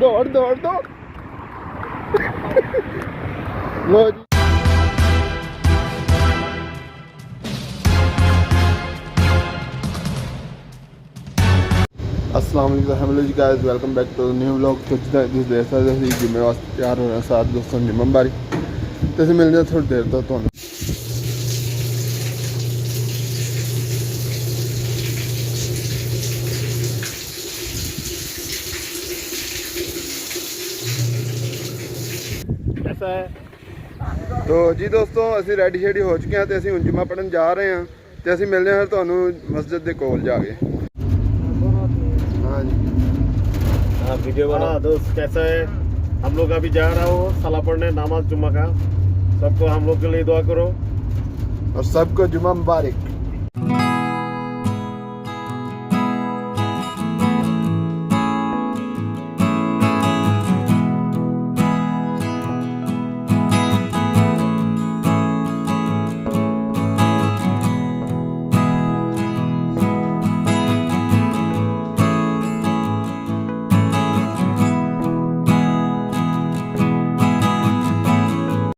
दौड़ दौड़ दौड़। लो जी, अस्सलाम वालेकुम जी guys, welcome back to new vlog. जिस देर से जिम्मे वास्ते तैयार हो रहे हैं साथ दोस्तों निमम बारी तो मिल जाए थोड़ी देर तक तो। कैसा है? तो जी दोस्तों असी रेडी शेडी हो चुके हैं तो असी हुण जुम्मा पढ़न जा रहे हैं तो असी मिलने हैं तुहानू मस्जिद के कोल जाके। हाँ जी, हाँ वीडियो बना। दोस्त कैसा है? हम लोग अभी जा रहा हूँ सला पढ़ने नमाज जुम्मा का। सबको हम लोग के लिए दुआ करो और सबको जुम्मा मुबारक।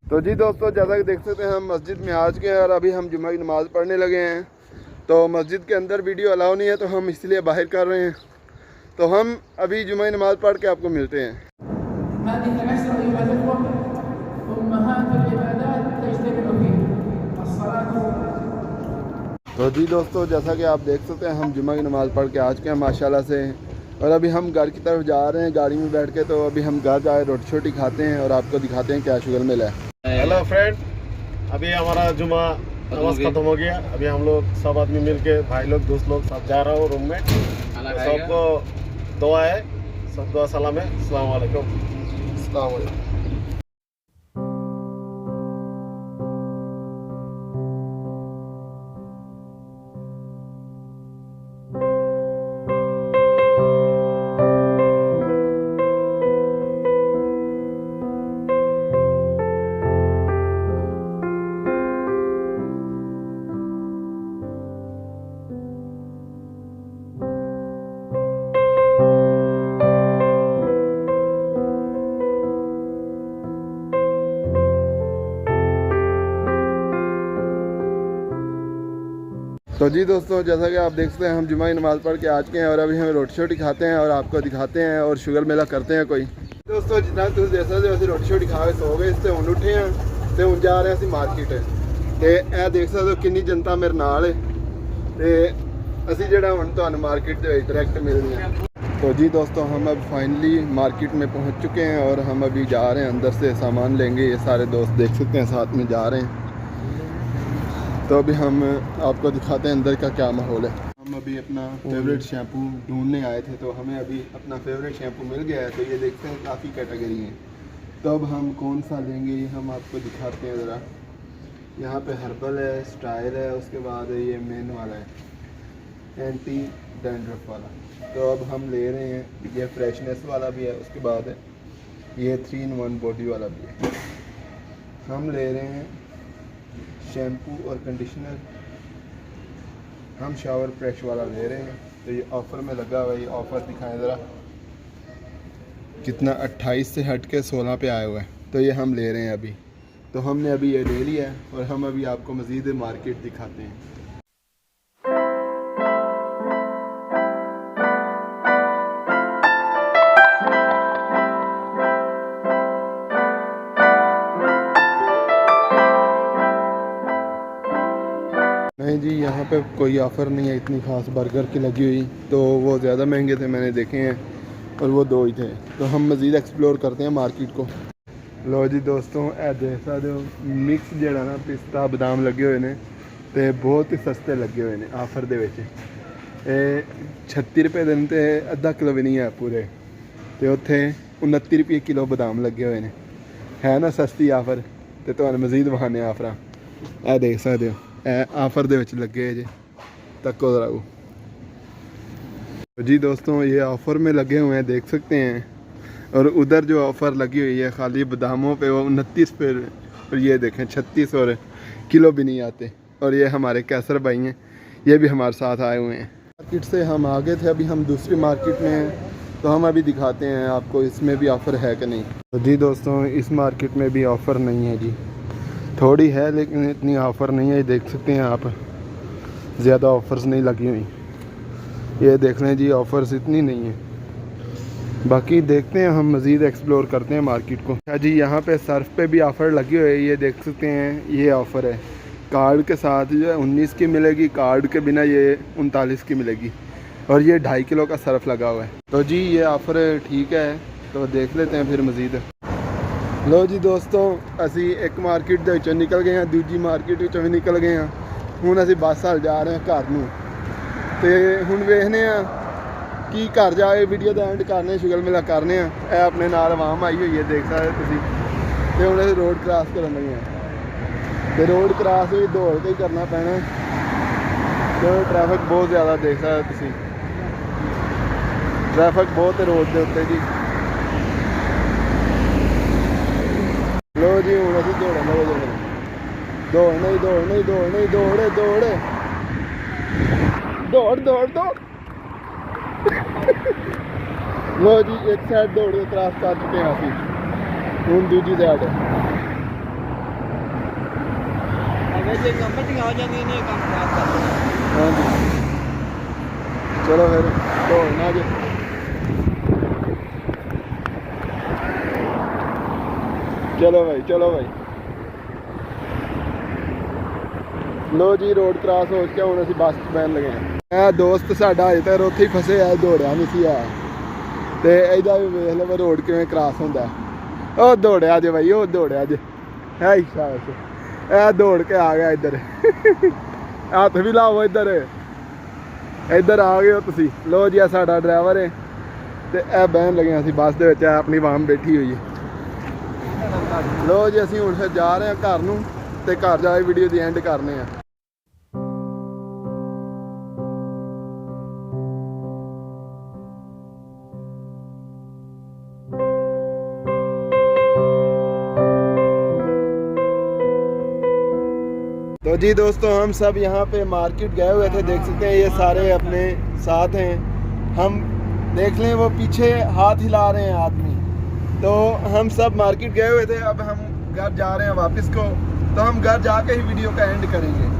तो जी दोस्तों जैसा कि देख सकते हैं हम मस्जिद में आ चुके हैं और अभी हम जुम्मा की नमाज़ पढ़ने लगे हैं। तो मस्जिद के अंदर वीडियो अलाउ नहीं है तो हम इसलिए बाहर कर रहे हैं। तो हम अभी जुम्मा की नमाज़ पढ़ के आपको मिलते हैं। तो जी दोस्तों जैसा कि आप देख सकते हैं हम जुम्मा की नमाज़ पढ़ के आ चुके हैं माशाल्लाह से। और अभी हम घर की तरफ जा रहे हैं गाड़ी में बैठ के। तो अभी हम घर जाए रोटी छोटी खाते हैं और आपको दिखाते हैं क्या शुगर मिला है। हेलो फ्रेंड, अभी हमारा जुम्मा नमाज खत्म हो गया। अभी हम लोग सब आदमी मिलके भाई लोग दोस्त लोग सब जा रहा हूँ रूम में। तो सबको दुआ है, सब दुआ सलाम है। अस्सलाम वालेकुम। अस्सलाम वालेकुम। तो जी दोस्तों जैसा कि आप देख सकते हैं हम जुम्मा की नमाज़ पढ़ के आ चुके हैं और अभी हम रोटी छोटी खाते हैं और आपको दिखाते हैं और शुगर मेला करते हैं कोई। दोस्तों जितना तुम देख सकते हो रोटी छोटी खा के सो गए इससे हुण उठे हैं तो हुण जा रहे हैं असीं मार्केट। तो यह देख सकते हो कितनी जनता मेरे नाल है तो असीं जिहड़ा हुण तुहानूं मार्केट दे विच डायरैक्ट मिलने हैं। तो जी दोस्तों हम अब फाइनली मार्केट में पहुँच चुके हैं और हम अभी जा रहे हैं अंदर से सामान लेंगे। ये सारे दोस्त देख सकते हैं साथ में जा रहे हैं। तो अभी हम आपको दिखाते हैं अंदर का क्या माहौल है। हम अभी अपना फेवरेट शैम्पू ढूंढने आए थे तो हमें अभी अपना फेवरेट शैम्पू मिल गया है। तो ये देखते हैं काफ़ी कैटेगरी हैं। तो अब हम कौन सा लेंगे ये हम आपको दिखाते हैं ज़रा। यहाँ पे हर्बल है, स्टाइल है, उसके बाद ये मेन वाला है एंटी डैंड्रफ वाला। तो अब हम ले रहे हैं ये फ्रेशनेस वाला भी है, उसके बाद है ये 3-in-1 बॉडी वाला भी है। हम ले रहे हैं शैम्पू और कंडीशनर, हम शावर फ्रेश वाला ले रहे हैं। तो ये ऑफ़र में लगा हुआ है, ये ऑफ़र दिखाएं ज़रा कितना 28 से हट के 16 पे आया हुआ है। तो ये हम ले रहे हैं अभी। तो हमने अभी ये ले लिया है और हम अभी आपको मज़ीद मार्केट दिखाते हैं। नहीं जी यहाँ पे कोई ऑफ़र नहीं है इतनी ख़ास बर्गर की लगी हुई। तो वो ज़्यादा महंगे थे मैंने देखे हैं और वो 2 ही थे। तो हम मज़ीद एक्सप्लोर करते हैं मार्केट को। लो जी दोस्तों ए देख सकते हो मिक्स जिहड़ा ना पिस्ता बादाम लगे हुए हैं तो बहुत ही सस्ते लगे हुए हैं ऑफ़र दे विच। 36 रुपए दिन तो अद्धा किलो भी नहीं है पूरे। तो उत्थे 29 रुपये किलो बादाम लगे हुए हैं। है ना सस्ती ऑफ़र। तो तुहानूं मज़ीद वखाने ऑफ़र ए देख सकते हो ऑफ़र दे विच लगे जे तको ज़रा। जी दोस्तों ये ऑफ़र में लगे हुए हैं देख सकते हैं। और उधर जो ऑफ़र लगी हुई है खाली बादामों पे वो 29 पे और ये देखें 36 और किलो भी नहीं आते। और ये हमारे कैसर भाई हैं, ये भी हमारे साथ आए हुए हैं। मार्केट से हम आगे थे, अभी हम दूसरी मार्केट में हैं। तो हम अभी दिखाते हैं आपको इसमें भी ऑफ़र है कि नहीं। तो जी दोस्तों, इस मार्केट में भी ऑफ़र नहीं है जी, थोड़ी है लेकिन इतनी ऑफ़र नहीं है। देख सकते हैं आप, ज़्यादा ऑफ़र्स नहीं लगी हुई। ये देख लें जी, ऑफ़र्स इतनी नहीं है। बाकी देखते हैं, हम मज़ीद एक्सप्लोर करते हैं मार्केट को। अच्छा जी, यहाँ पे सर्फ पे भी ऑफ़र लगी हुई है, ये देख सकते हैं। ये ऑफ़र है कार्ड के साथ जो है 19 की मिलेगी, कार्ड के बिना ये 39 की मिलेगी। और ये 2.5 किलो का सर्फ लगा हुआ है। तो जी ये ऑफ़र ठीक है, तो देख लेते हैं फिर मज़ीद। लो जी दोस्तों, असी एक मार्केट ਦੇ ਵਿੱਚੋਂ निकल गए हैं, दूजी मार्केट ਵਿੱਚੋਂ भी निकल गए हैं। ਹੁਣ ਅਸੀਂ ਬੱਸ ਹਾਲ ਜਾ ਰਹੇ ਹਾਂ ਘਰ ਨੂੰ, ਤੇ ਹੁਣ ਵੇਖਦੇ ਹਾਂ ਕੀ ਘਰ ਜਾ ਕੇ ਵੀਡੀਓ ਦਾ ਐਂਡ ਕਰਨੇ, ਸ਼ੁਗਰ ਮੇਲਾ ਕਰਨੇ ਆ। ਇਹ ਆਪਣੇ ਨਾਲ ਆਵਾਮ ਆਈ ਹੋਈ ਹੈ, ਦੇਖ ਸਕਦੇ ਤੁਸੀਂ। ਤੇ ਹੁਣ ਅਸੀਂ ਰੋਡ ਕ੍ਰਾਸ ਕਰਨ ਲੱਗੇ ਹਾਂ, ਤੇ ਰੋਡ ਕ੍ਰਾਸ ਵੀ ਦੌੜ ਕੇ ਹੀ ਕਰਨਾ ਪੈਣਾ, ਕਿਉਂਕਿ ਟ੍ਰੈਫਿਕ ਬਹੁਤ ਜ਼ਿਆਦਾ ਦੇਖ ਸਕਦੇ ਤੁਸੀਂ। ट्रैफिक बहुत है रोड के उत्ते जी। लो जी हूँ अभी दौड़ना वजह दौड़ना ही दौड़ना ही दौड़ना ही दौड़े दौड़े दौड़ दौड़ दौड़। लो जी एक साइड दौड़ के क्रॉस कर चुके हैं अभी, हूँ दूजी साइड। हाँ जी चलो फिर दौड़ना जी। चलो भाई चलो भाई। लो जी रोड क्रॉस हो चुका, हूँ असीं बस बैन लगे हैं। दोस्त साडा अजे तक उत्थे ही फसे है, दौड़िया नहीं सी आया। तो इहदा भी वेख लो रोड किवें क्रॉस होंदा। ओ दौड़िया जे भाई, ओ दौड़िया जे है शाबाश। ए दौड़ के आ गया इधर। हथ भी लाओ इधर, इधर आ गए हो तुसी। लो जी आ साडा ड्राइवर है, तो यह बहन लगे असीं बस दे विच, अपनी वाम बैठी हुई है। लो जी असीं हुण फिर जा रहे हैं घर नूं, ते घर जा के वीडियो दी एंड करने हैं। तो जी दोस्तों, हम सब यहाँ पे मार्केट गए हुए थे, देख सकते हैं ये सारे अपने साथ हैं। हम देख लें वो पीछे हाथ हिला रहे हैं आदमी। तो हम सब मार्केट गए हुए थे, अब हम घर जा रहे हैं वापस को। तो हम घर जाके ही वीडियो का एंड करेंगे।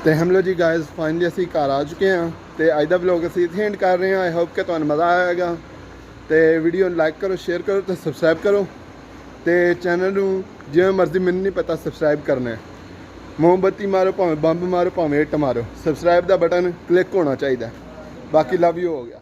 तो हम लोग जी गाइस फाइनली असी घर आ चुके हैं। तो अज का व्लॉग असी इत्थे एंड कर रहे हैं। आई होप कि तुहानू मज़ा आएगा। तो वीडियो लाइक करो, शेयर करो, तो सबसक्राइब करो। तो चैनल नू जिवें मर्जी, मैनूं नहीं पता सबसक्राइब करना है। मोमबत्ती मारो, भावें बंब मारो, भावें इट मारो, सबसक्राइब का बटन क्लिक होना चाहिए। बाकी लव यू हो गया।